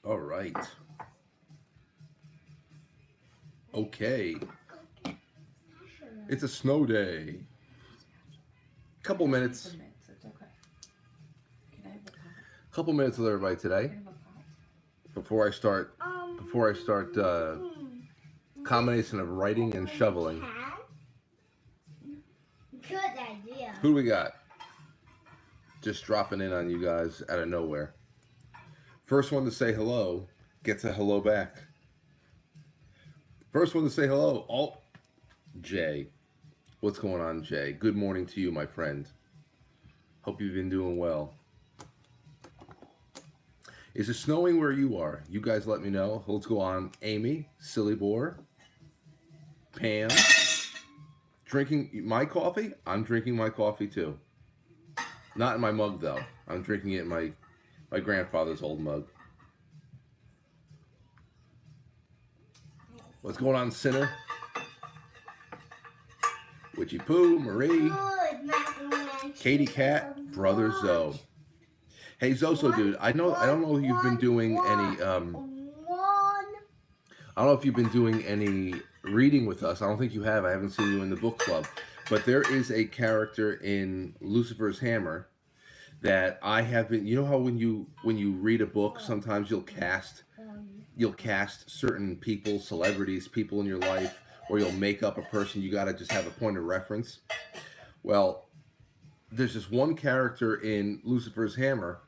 All right. Okay. It's a snow day. Couple I need minutes. some mints. It's okay. Can I have the pot? Couple minutes with everybody today Can I have a pot? before I start. Before I start combination of writing and shoveling. Good idea. Who do we got? Just dropping in on you guys out of nowhere. First one to say hello gets a hello back. First one to say hello, Alt J. What's going on, Jay? Good morning to you, my friend. Hope you've been doing well. Is it snowing where you are? You guys let me know. Let's go on. Amy, Silly Boar, Pam. Drinking my coffee? I'm drinking my coffee too. Not in my mug though. I'm drinking it in my grandfather's old mug. What's going on, Sinner? Witchy Poo, Marie, Katie Cat, Brother Zoe. Hey Zoso, dude, I don't know if you've been doing any I don't know if you've been doing any reading with us. I don't think you have. I haven't seen you in the book club. But there is a character in Lucifer's Hammer that I have been. You know how when you read a book, sometimes you'll cast certain people, celebrities, people in your life, or you'll make up a person. You got to just have a point of reference. Well, there's this one character in Lucifer's Hammer.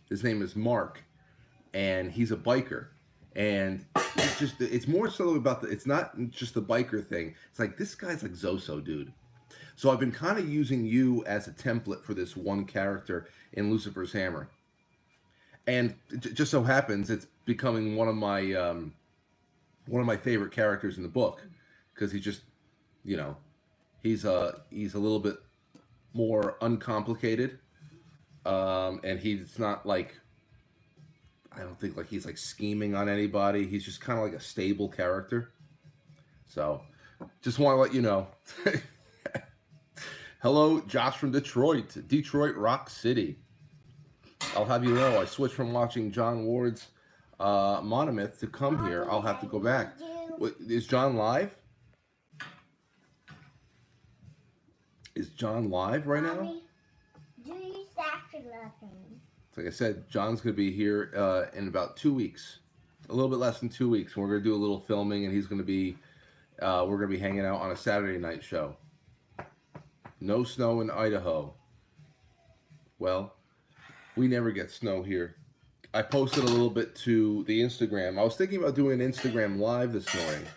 His name is Mark, and he's a biker. And it's more so about it's not just the biker thing. It's like, this guy's like Zoso, dude. So I've been kind of using you as a template for this one character in Lucifer's Hammer. And it just so happens it's becoming one of my favorite characters in the book, because he's just, you know, he's a little bit more uncomplicated, and he's not like, I don't think like he's like scheming on anybody. He's just kind of like a stable character. So just want to let you know. Hello, Josh from Detroit, Detroit Rock City. I'll have you know, I switched from watching John Ward's Monomyth to come here. I'll have to go back. Wait, is John live? Is John live right now? Do you sacrifice? Like I said, John's going to be here in about 2 weeks, a little bit less than 2 weeks. We're going to do a little filming, and he's going to be, we're going to be hanging out on a Saturday night show. No snow in Idaho. Well, we never get snow here. I posted a little bit to the Instagram. I was thinking about doing an Instagram live this morning.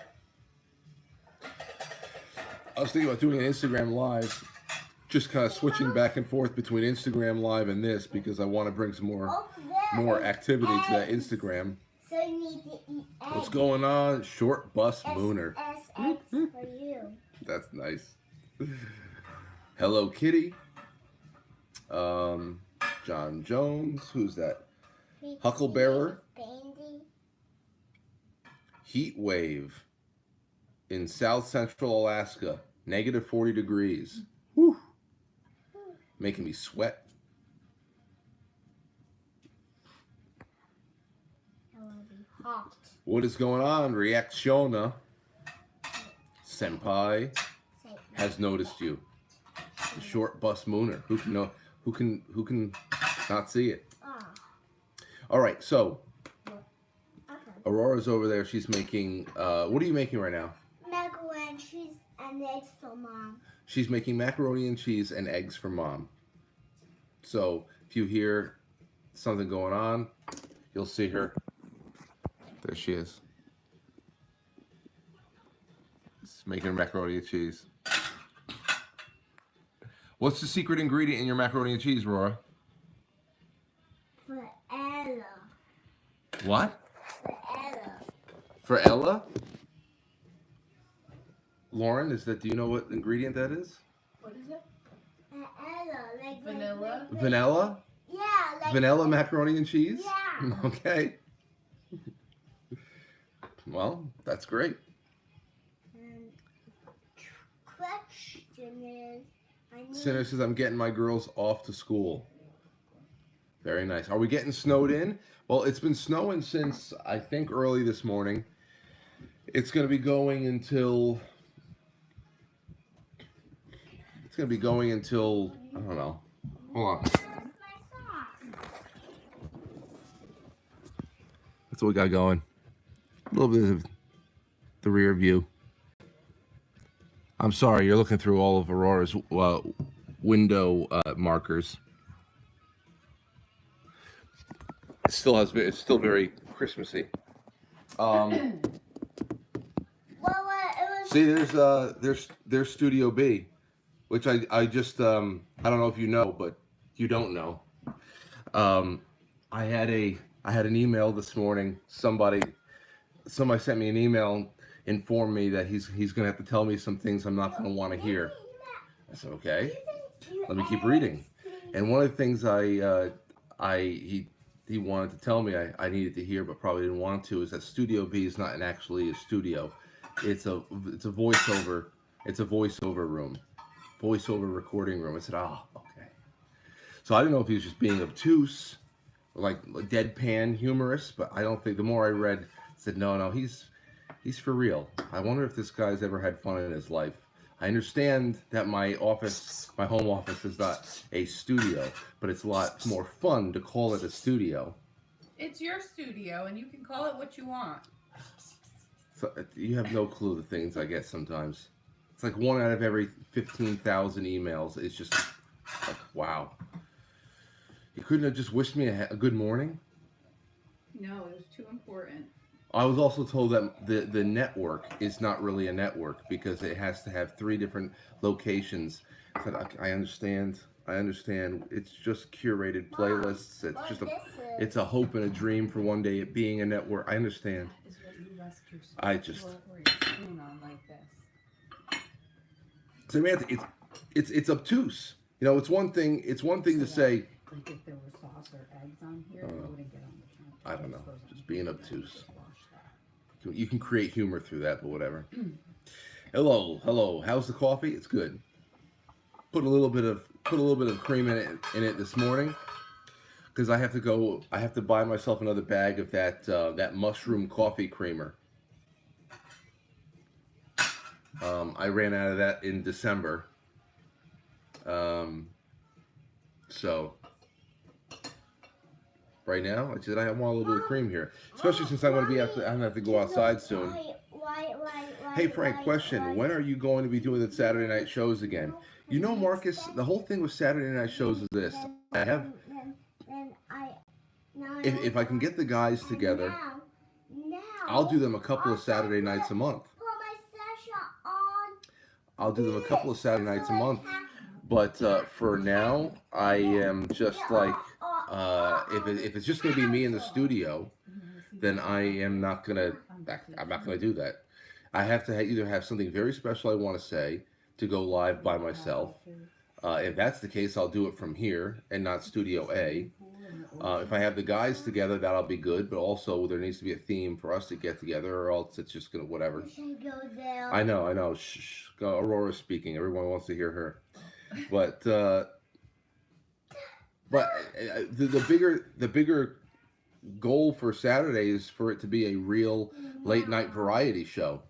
Just kind of switching back and forth between Instagram Live and this, because I want to bring some more activity to that Instagram. So you need to eat eggs. What's going on? Short Bus Mooner. Eggs for you. That's nice. Hello Kitty. John Jones. Who's that? Hucklebearer. Heat wave in South Central Alaska. -40 degrees. Whew. Making me sweat. It will be hot. What is going on? Reactiona. Senpai has noticed you. The short bus mooner. Who can know? Who can not see it? All right. So Aurora's over there. She's making. What are you making right now? Macaroni and cheese and eggs for Mom. She's making macaroni and cheese and eggs for Mom. So if you hear something going on, you'll see her. There she is. She's making macaroni and cheese. What's the secret ingredient in your macaroni and cheese, Aurora? For Ella. What? For Ella. For Ella? Lauren, do you know what ingredient that is? What is it? Ella, like Vanilla? Vanilla? Yeah, like Vanilla macaroni and cheese? Yeah. Okay. Well, that's great. Question is, Sinner says, I'm getting my girls off to school. Very nice. Are we getting snowed in? Well, it's been snowing since I think early this morning. It's going to be going until I don't know. Hold on. That's what we got going. A little bit of the rear view. I'm sorry, you're looking through all of Aurora's window markers. It's still very Christmassy. Well, See, there's Studio B, which I just I don't know if you know, but you don't know. I had an email this morning. Somebody sent me an email and informed me that he's gonna have to tell me some things I'm not gonna want to hear. I said, okay, let me keep reading. And one of the things he wanted to tell me I needed to hear but probably didn't want to is that Studio B is not actually a studio. It's a voiceover room, voiceover recording room. I said, oh, okay. So I don't know if he was just being obtuse, or like deadpan humorous, but I don't think. The more I read, I said, no, he's for real. I wonder if this guy's ever had fun in his life. I understand that my home office is not a studio, but it's a lot more fun to call it a studio. It's your studio, and you can call it what you want. So you have no clue the things I get sometimes. It's like 1 out of every 15,000 emails. It's just like, wow. You couldn't have just wished me a good morning? No, it was too important. I was also told that the network is not really a network because it has to have 3 different locations. I understand. It's just curated playlists. It's a hope and a dream for one day it being a network. I understand. That is what you rest your I just. or your spoon on like this. So man, it's obtuse. You know, it's one thing to say. Like if there were sauce or eggs on here, it wouldn't get on the counter. I don't know. Just being obtuse. You can create humor through that, but whatever. Hello. How's the coffee? It's good. Put a little bit of cream in it this morning because I have to buy myself another bag of that mushroom coffee creamer. I ran out of that in December. So right now, I said I want a little bit of cream here, especially since I'm gonna have to go outside soon. Hey Frank, question: when are you going to be doing the Saturday night shows again? You know, Marcus, the whole thing with Saturday night shows is this: if I can get the guys together, I'll do them a couple of Saturday nights a month. But for now, I am just like, if it's just gonna be me in the studio, then I'm not gonna do that. I have to either have something very special I want to say to go live by myself. If that's the case, I'll do it from here and not Studio A. If I have the guys together, that'll be good. But also, there needs to be a theme for us to get together, or else it's just gonna whatever. I know. Shh. Aurora's speaking. Everyone wants to hear her. But the bigger goal for Saturday is for it to be a real late night variety show,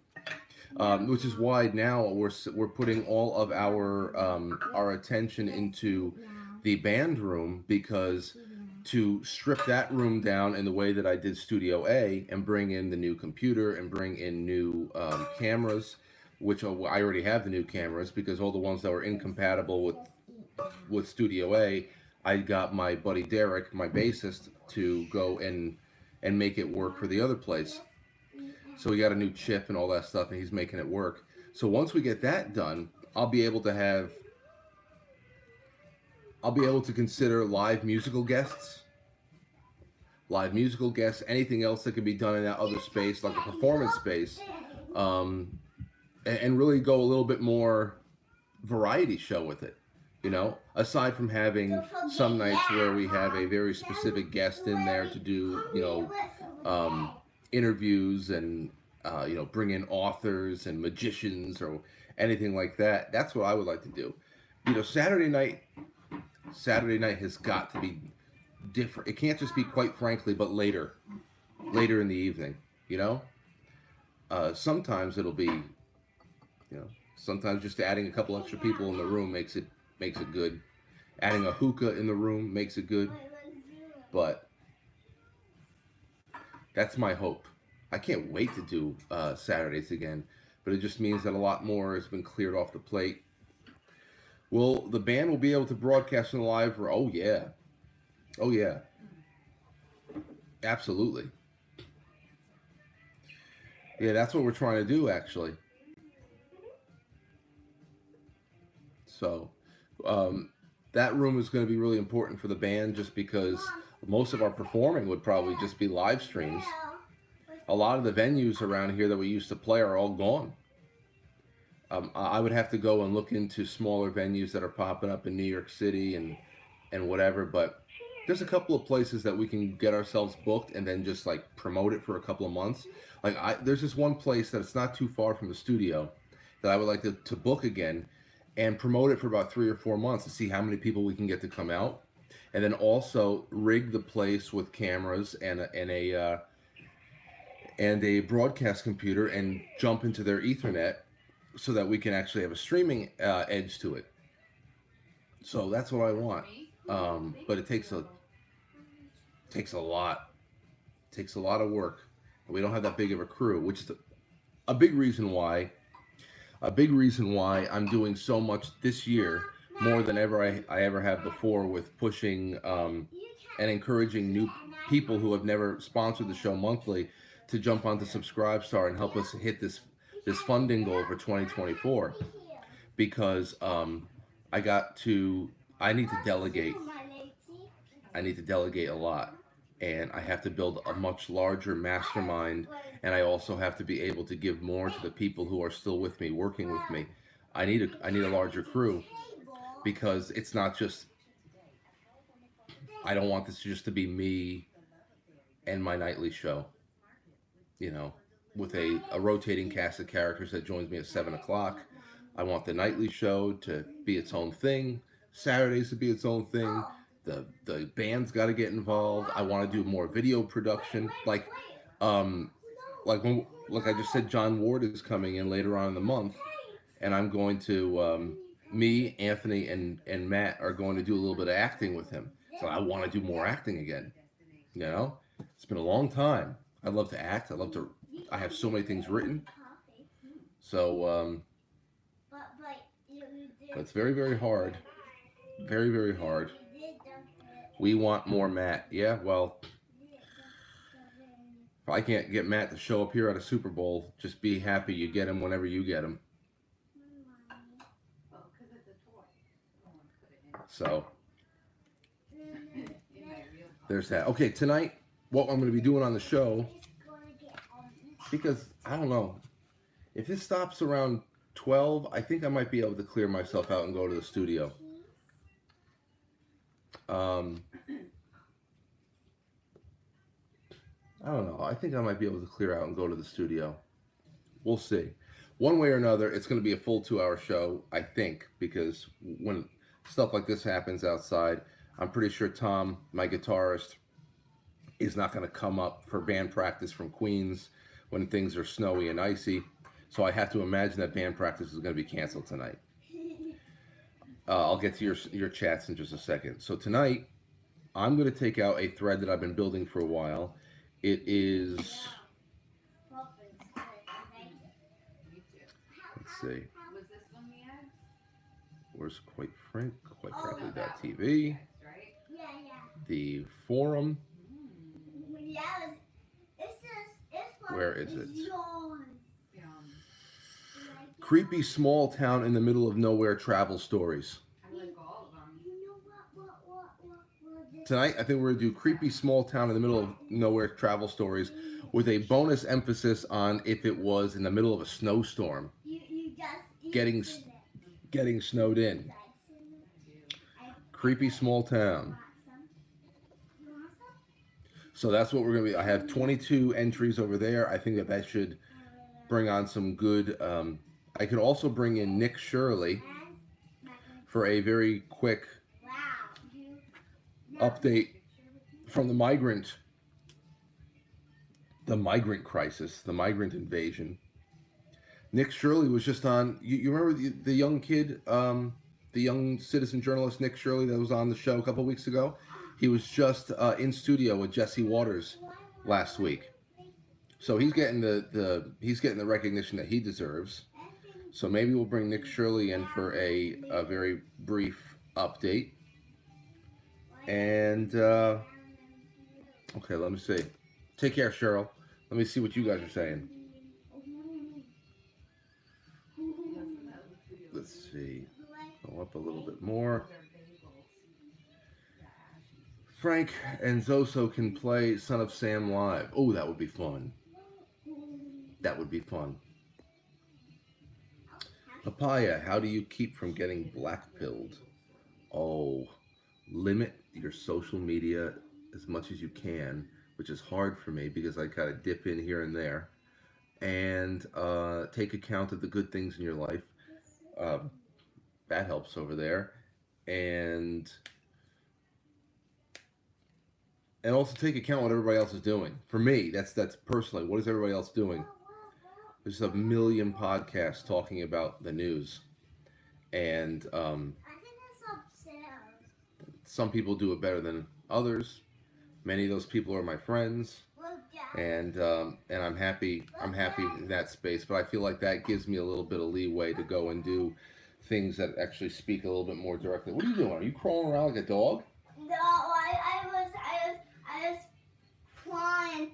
which is why now we're putting all of our attention into the band room, because to strip that room down in the way that I did Studio A and bring in the new computer and bring in new cameras, which I already have the new cameras because all the ones that were incompatible with Studio A, I got my buddy Derek, my bassist, to go and make it work for the other place. So we got a new chip and all that stuff, and he's making it work. So once we get that done, I'll be able to consider live musical guests, anything else that can be done in that other space, like a performance space, and really go a little bit more variety show with it. You know, aside from having some nights where we have a very specific guest in there to do, interviews and, bring in authors and magicians or anything like that. That's what I would like to do. You know, Saturday night has got to be different. It can't just be quite frankly, but later in the evening. You know, sometimes it'll be, sometimes just adding a couple extra people in the room makes it good. Adding a hookah in the room makes it good. But that's my hope. I can't wait to do Saturdays again, but it just means that a lot more has been cleared off the plate. Will the band will be able to broadcast in live? Oh yeah, oh yeah, absolutely. Yeah, that's what we're trying to do actually. So um, that room is going to be really important for the band, just because most of our performing would probably just be live streams. A lot of the venues around here that we used to play are all gone. I would have to go and look into smaller venues that are popping up in New York City and whatever. But there's a couple of places that we can get ourselves booked and then just like promote it for a couple of months. There's this one place that's not too far from the studio that I would like to book again and promote it for about 3 or 4 months to see how many people we can get to come out, and then also rig the place with cameras and a broadcast computer and jump into their Ethernet so that we can actually have a streaming edge to it. So that's what I want. But it takes a lot of work. We don't have that big of a crew, which is a big reason why I'm doing so much this year, more than ever I ever have before, with pushing and encouraging new people who have never sponsored the show monthly to jump onto Subscribestar and help us hit this funding goal for 2024. Because I got to I need to delegate. I need to delegate a lot, and I have to build a much larger mastermind, and I also have to be able to give more to the people who are still with me, working with me. I need a larger crew, because it's not just, I don't want this just to be me and my nightly show, you know, with a rotating cast of characters that joins me at 7 o'clock. I want the nightly show to be its own thing, Saturdays to be its own thing. The band's got to get involved. I want to do more video production, um, like I just said, John Ward is coming in later on in the month, and I'm going to me, Anthony, and Matt are going to do a little bit of acting with him. So I want to do more acting again. You know, it's been a long time. I love to act. I have so many things written. So, but it's very, very hard. Very, very hard. We want more Matt. Yeah, well, if I can't get Matt to show up here at a Super Bowl, just be happy you get him whenever you get him. So, there's that. Okay, tonight, what I'm going to be doing on the show, because I don't know, if this stops around 12, I think I might be able to clear myself out and go to the studio. I don't know. I think I might be able to clear out and go to the studio. We'll see. One way or another, it's going to be a full 2-hour show, I think, because when stuff like this happens outside, I'm pretty sure Tom, my guitarist, is not going to come up for band practice from Queens when things are snowy and icy. So I have to imagine that band practice is going to be canceled tonight. I'll get to your chats in just a second. So tonight, I'm going to take out a thread that I've been building for a while. It is, let's see, where's quite frankly.tv, the forum, where is it? Creepy small town in the middle of nowhere travel stories. Tonight, I think we're going to do creepy small town in the middle of nowhere travel stories, with a bonus emphasis on if it was in the middle of a snowstorm, getting snowed in. Creepy small town. So that's what we're going to be. I have 22 entries over there. I think that should bring on some good. I could also bring in Nick Shirley for a very quick update from the migrant crisis, the migrant invasion. Nick Shirley was just on. You remember the young kid, the young citizen journalist Nick Shirley that was on the show a couple weeks ago? He was just in studio with Jesse Waters last week, so he's getting he's getting the recognition that he deserves. So maybe we'll bring Nick Shirley in for a very brief update. And okay, let me see. Take care, Cheryl. Let me see what you guys are saying. Let's see. Go up a little bit more. Frank and Zoso can play Son of Sam live. Oh, that would be fun. That would be fun. Papaya, how do you keep from getting black-pilled? Oh, limit your social media as much as you can, which is hard for me because I kind of dip in here and there. And take account of the good things in your life. That helps over there. And also take account what everybody else is doing. For me, that's personally, what is everybody else doing? There's a million podcasts talking about the news, and some people do it better than others. Many of those people are my friends, and I'm happy in that space. But I feel like that gives me a little bit of leeway to go and do things that actually speak a little bit more directly. What are you doing? Are you crawling around like a dog? No, I was crying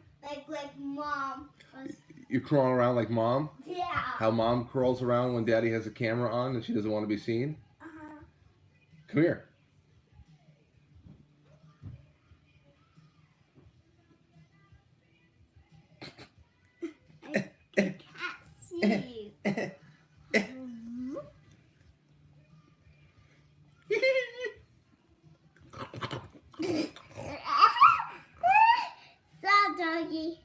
like mom was. You're crawling around like mom? Yeah. How mom crawls around when daddy has a camera on and she doesn't want to be seen? Uh-huh. Come here. I see you. So, doggy.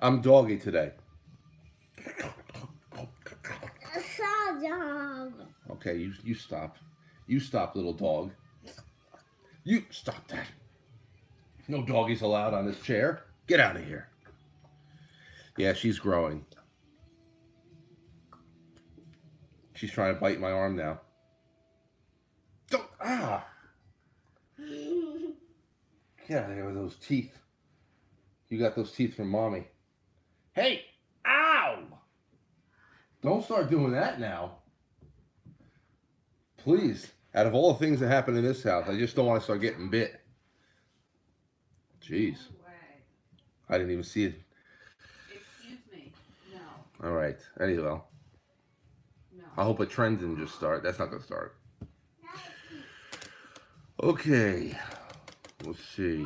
I'm doggy today. So, dog. Okay, you stop. You stop, little dog. You stop that. No doggies allowed on this chair. Get out of here. Yeah, she's growing. She's trying to bite my arm now. Don't, ah! Get out of here with those teeth. You got those teeth from mommy. Hey! Ow! Don't start doing that now. Please. Out of all the things that happen in this house, I just don't want to start getting bit. Jeez. I didn't even see it. Excuse me. No. All right. Anyway. No. I hope a trend didn't just start. That's not going to start. Okay. Let's see.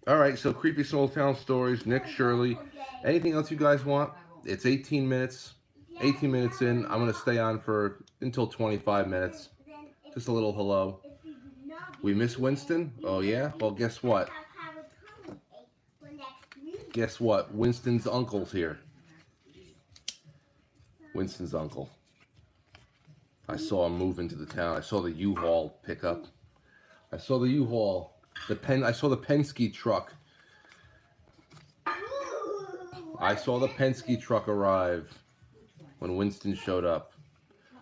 All right. So, Creepy Small Town Stories, Nick Shirley. Anything else you guys want? It's 18 minutes. 18 minutes in. I'm going to stay on for until 25 minutes. Just a little hello. We miss Winston? Oh, yeah? Well, guess what? Guess what? Winston's uncle's here. Winston's uncle. I saw him move into the town. I saw the U-Haul pick up. I saw the U-Haul. I saw the Penske truck. I saw the Penske truck arrive when Winston showed up.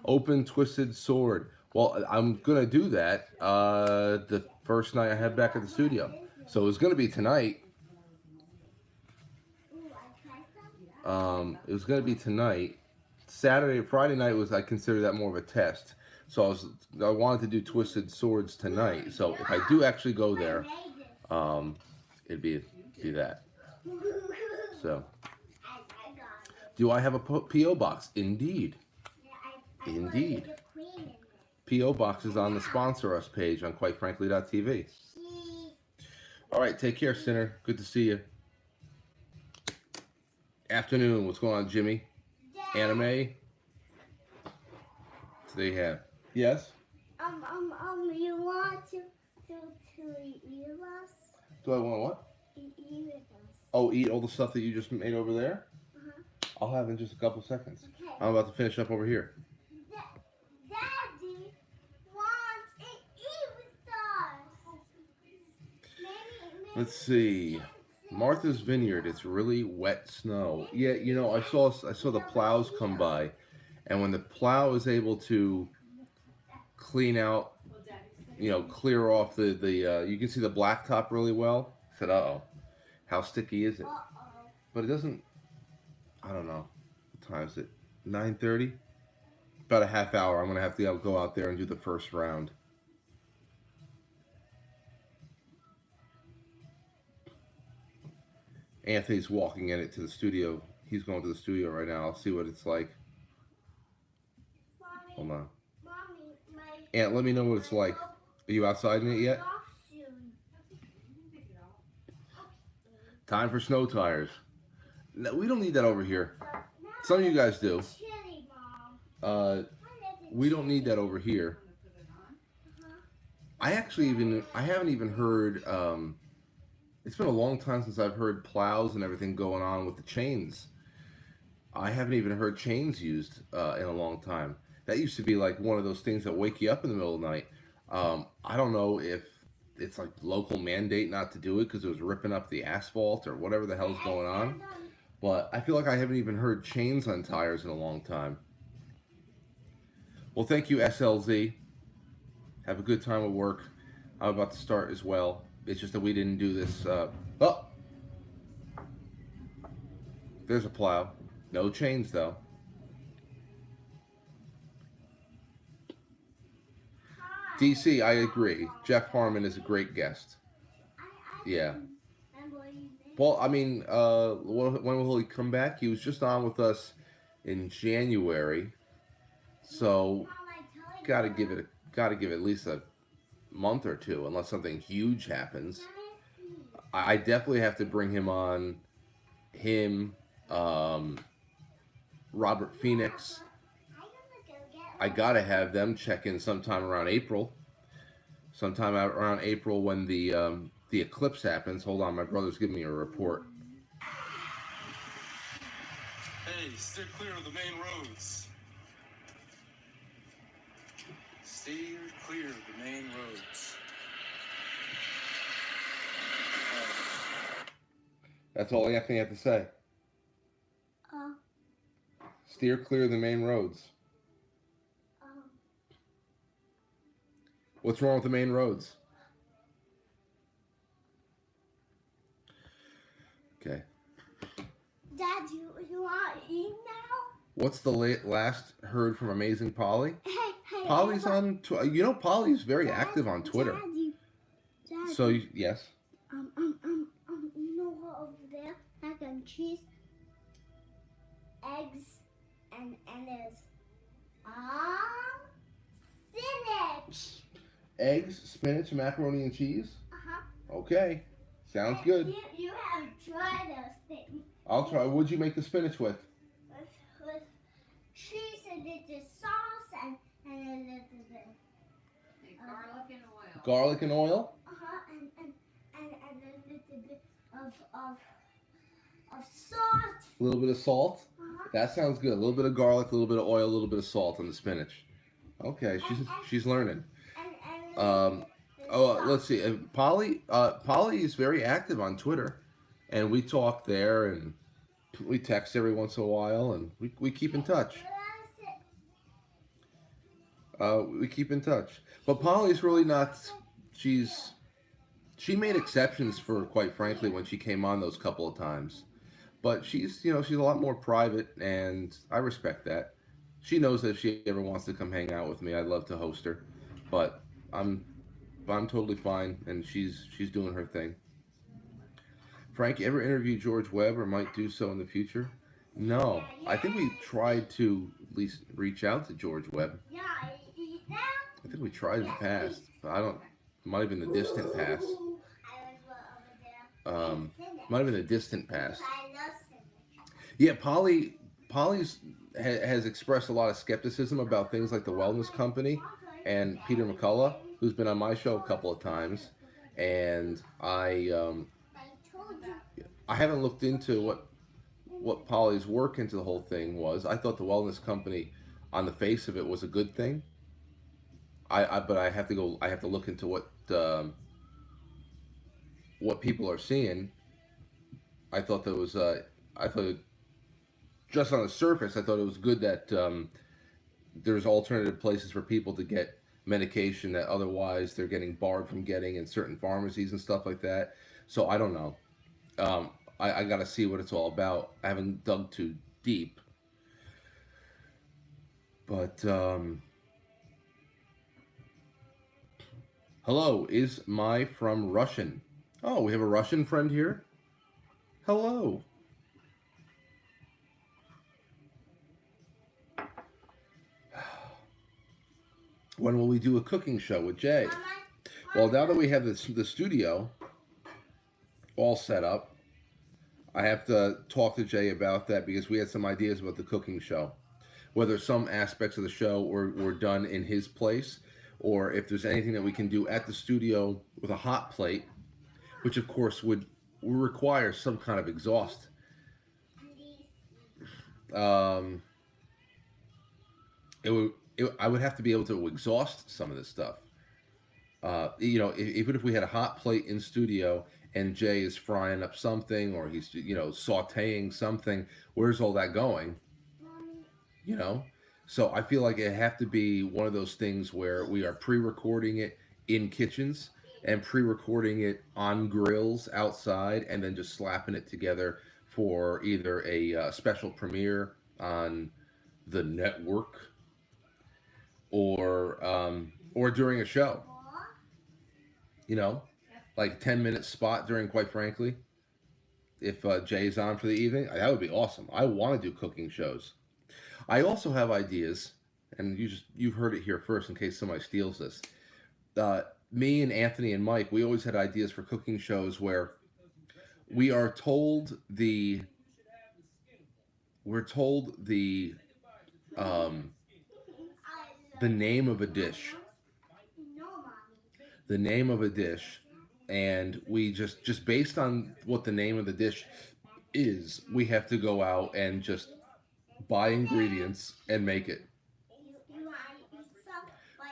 Open Twisted Sword. Well, I'm going to do that the first night I head back at the studio. So it was going to be tonight. It was going to be tonight. Friday night I consider that more of a test. So I wanted to do Twisted Swords tonight. So if I do actually go there, it'd be that. So, do I have a P.O. box? Indeed. Indeed. P.O. box is on the sponsor us page on quitefrankly.tv. All right, take care, Sinner. Good to see you. Afternoon. What's going on, Jimmy? Anime? So they have. Yes? You want to eat with us? Do I want what? Eat with us. Oh, eat all the stuff that you just made over there? Uh-huh. I'll have in just a couple seconds. Okay. I'm about to finish up over here. Daddy wants to eat with us. Let's see. Martha's Vineyard. It's really wet snow. Yeah, I saw the plows come by, and when the plow is able to clean out, clear off the you can see the blacktop really well. I said, "Uh oh, how sticky is it?" Uh-oh. But it doesn't. I don't know. What time is it? 9:30. About a half hour. I'm gonna have to go out there and do the first round. Anthony's walking in it to the studio. He's going to the studio right now. I'll see what it's like. Hold Mommy, on. mommy, my Aunt, let me know what it's like. Are you outside in it yet? off soon. Time for snow tires. No, we don't need that over here. Now Some of you guys do. chili, Mom. Uh, we don't need that over here. I haven't even heard. It's been a long time since I've heard plows and everything going on with the chains. I haven't even heard chains used in a long time. That used to be like one of those things that wake you up in the middle of the night. I don't know if it's like local mandate not to do it because it was ripping up the asphalt or whatever the hell's going on. But I feel like I haven't even heard chains on tires in a long time. Well, thank you, SLZ. Have a good time at work. I'm about to start as well. It's just that we didn't do this. Oh, there's a plow. No chains, though. DC, I agree. Jeff Harmon is a great guest. Yeah. Well, I mean, when will he come back? He was just on with us in January, so gotta give it at least a month or two, unless something huge happens. I definitely have to bring him on. Him, Robert Phoenix. I gotta have them check in sometime around April. Sometime around April when the eclipse happens. Hold on, my brother's giving me a report. Hey, steer clear of the main roads. Steer clear of the main roads. That's all Anthony had to say. Steer clear of the main roads. What's wrong with the main roads? Okay. Dad, you want to eat now? What's the last heard from Amazing Polly? Hey, Polly's on. Polly's very active on Twitter. Daddy, So yes. you know what over there? Mac and cheese, eggs, and there's spinach. Eggs, spinach, macaroni, and cheese. Uh-huh. Okay, sounds good. You haven't tried those things. I'll try. What'd you make the spinach with? With cheese and the sauce and a little bit. Garlic and oil. Garlic and oil. And a little bit of salt. A little bit of salt. That sounds good. A little bit of garlic, a little bit of oil, a little bit of salt on the spinach. Okay, she's learning. Let's see. Polly is very active on Twitter, and we talk there, and we text every once in a while, and we keep in touch. We keep in touch. But Polly's really not. She made exceptions for, quite frankly, when she came on those couple of times. But she's a lot more private, and I respect that. She knows that if she ever wants to come hang out with me, I'd love to host her. But I'm totally fine, and she's doing her thing. Frank, you ever interview George Webb or might do so in the future? No. I think we tried to at least reach out to George Webb. Yeah, eat now. I think we tried in the past, but I don't. It might have been the distant past. Might have been the distant past. Yeah, Polly's has expressed a lot of skepticism about things like the Wellness Company and Peter McCullough, who's been on my show a couple of times, and I haven't looked into what Polly's work into the whole thing was. I thought the Wellness Company, on the face of it, was a good thing. But I have to look into what what people are seeing, I thought that was I thought just on the surface, I thought it was good that there's alternative places for people to get medication that otherwise they're getting barred from getting in certain pharmacies and stuff like that. So I don't know. I got to see what it's all about. I haven't dug too deep, but hello, is my from Russian? Oh, we have a Russian friend here. Hello. When will we do a cooking show with Jay? Mama, Well, now that we have the studio all set up, I have to talk to Jay about that because we had some ideas about the cooking show. Whether some aspects of the show were done in his place, or if there's anything that we can do at the studio with a hot plate, which of course would require some kind of exhaust. Um, I would have to be able to exhaust some of this stuff. Even if we had a hot plate in studio and Jay is frying up something or he's sautéing something, where's all that going? You know, so I feel like it have to be one of those things where we are pre-recording it in kitchens and pre-recording it on grills outside, and then just slapping it together for either a special premiere on the network or during a show. You know, like 10-minute spot during, quite frankly, if Jay's on for the evening, that would be awesome. I want to do cooking shows. I also have ideas, and you've heard it here first in case somebody steals this. Me and Anthony and Mike, we always had ideas for cooking shows where we are told um, the name of a dish, and we just based on what the name of the dish is, we have to go out and just buy ingredients and make it.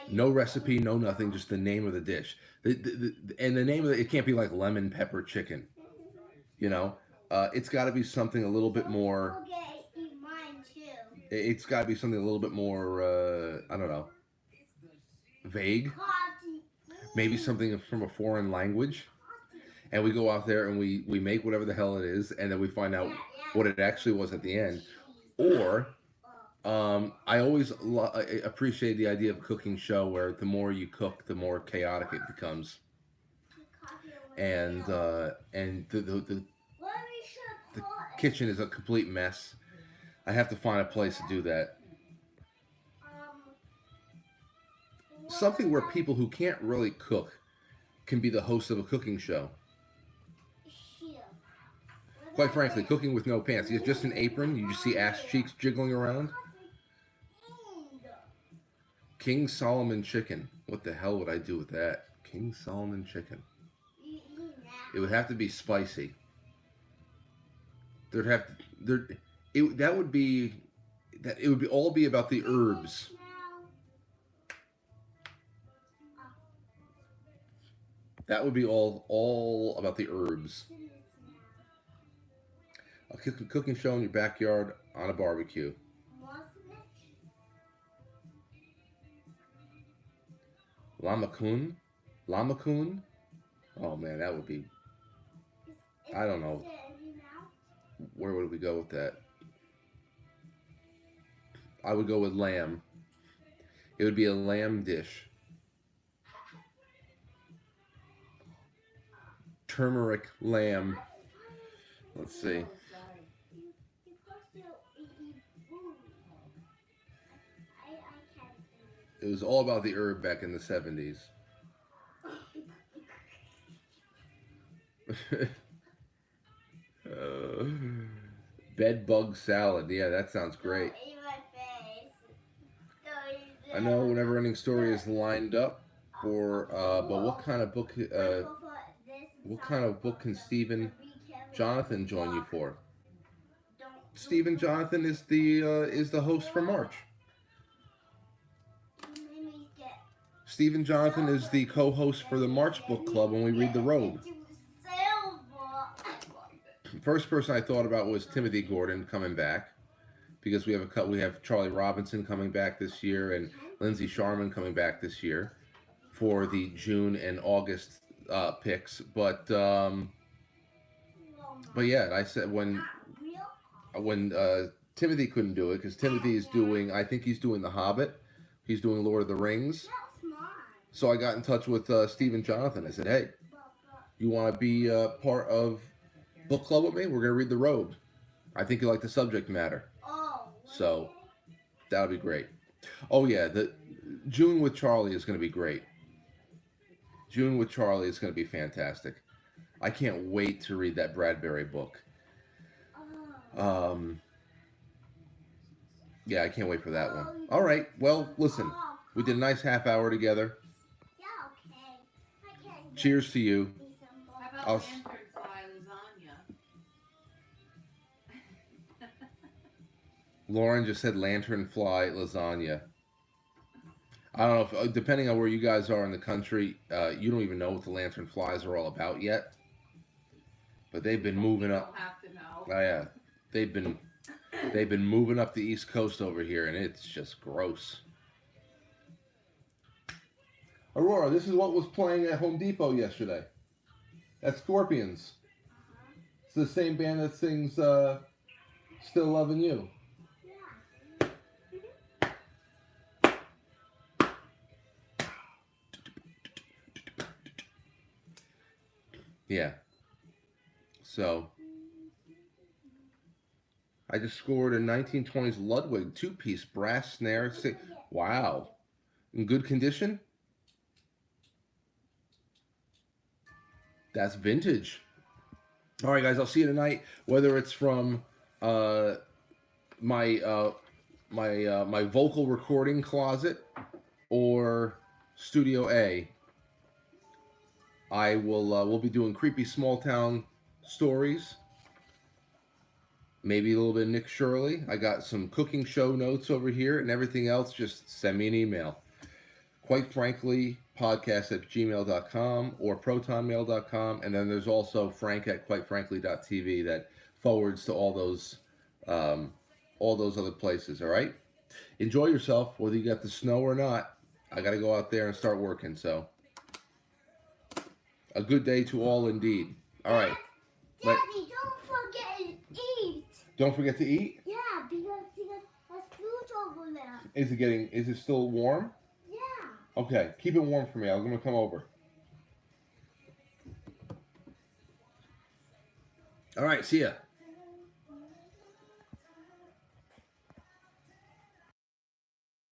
No recipe, no nothing, just the name of the dish. And the name of it can't be like lemon pepper chicken. You know, it's got to be something a little bit more. It's got to be something a little bit more. I don't know. Vague. Maybe something from a foreign language. And we go out there and we make whatever the hell it is, and then we find out what it actually was at the end. Or I always appreciate the idea of a cooking show where the more you cook, the more chaotic it becomes, and the kitchen is a complete mess. I have to find a place to do that. Something where people who can't really cook can be the host of a cooking show. Quite frankly, cooking with no pants. It's just an apron. You just see ass cheeks jiggling around. King Solomon chicken. What the hell would I do with that? King Solomon chicken. It would have to be spicy. It would be all be about the herbs. That would be all about the herbs. A cooking show in your backyard on a barbecue. Lamakun? Oh man, that would be. I don't know. Where would we go with that? I would go with lamb. It would be a lamb dish. Turmeric lamb. Let's see. It was all about the herb back in the 70s. Bed bug salad. Yeah, that sounds great. I know Never Ending Story is lined up for, but what kind of book? What kind of book can Stephen Jonathan join you for? Stephen Jonathan is the host for March. Stephen Jonathan is the co-host for the March book club when we read The Road. first person I thought about was Timothy Gordon coming back, because we have Charlie Robinson coming back this year and Lindsay Sharman coming back this year for the June and August picks. But yeah, I said when Timothy couldn't do it, because Timothy is doing, I think he's doing The Hobbit, he's doing Lord of the Rings. So I got in touch with Stephen Jonathan. I said, hey, you want to be part of book club with me? We're going to read The Robe. I think you like the subject matter. So that'll be great. Oh yeah, the June with Charlie is going to be great. June with Charlie is going to be fantastic. I can't wait to read that Bradbury book. Yeah, I can't wait for that one. All right, well, listen, we did a nice half hour together. Cheers to you. How about I'll lanternfly lasagna? Lauren just said lanternfly lasagna. I don't know if, depending on where you guys are in the country, you don't even know what the lanternflies are all about yet. But they've been moving up. You'll have to know. Oh yeah, they've been moving up the East Coast over here, and it's just gross. Aurora, this is what was playing at Home Depot yesterday. At Scorpions. It's the same band that sings "Still Loving You." Yeah. So I just scored a 1920s Ludwig 2-piece brass snare. Wow. In good condition? That's vintage. All right, guys, I'll see you tonight. Whether it's from my vocal recording closet or Studio A, I will we'll be doing creepy small town stories. Maybe a little bit of Nick Shirley. I got some cooking show notes over here, and everything else, just send me an email. Quite frankly, podcast@gmail.com or protonmail.com, and then there's also frank@quitefrankly.tv that forwards to all those other places. All right, enjoy yourself, whether you got the snow or not. I got to go out there and start working. So, a good day to all indeed. All right. Daddy, don't forget to eat. Don't forget to eat. Yeah, because there's food over there. Is it still warm? Yeah. Okay, keep it warm for me. I'm gonna come over. All right, see ya.